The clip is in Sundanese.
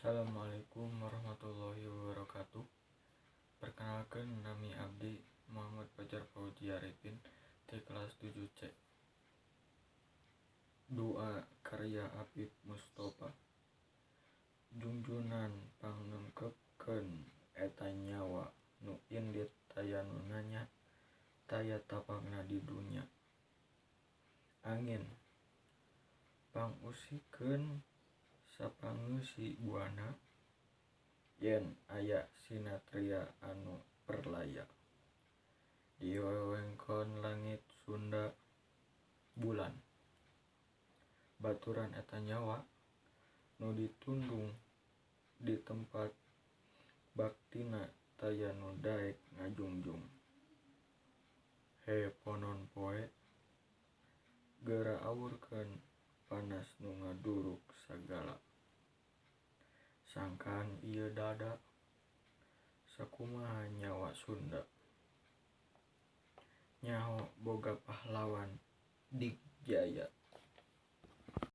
Assalamualaikum warahmatullahi wabarakatuh. Perkenalkan, nami abdi Muhammad Fajar Fauzi Arifin di kelas 7C. Doa karya Afif Mustofa. Junjunan pangnengkepkeun eta nyawa nu indit taya nu nanya taya tapangna di dunya. Angin pangusikeun sapangeussi buana yen aya sinatria anu perlaya. Di wewengkon langit Sunda bulan. Baturan eta nyawa nu ditundung di tempat baktina taya nu daek ngajungjung. He ponon poe geura awurkeun panas nu ngaduruk sagala. Sangkaan ieu dada sakumaha nyawa Sunda. Nyaho boga pahlawan Digjaya.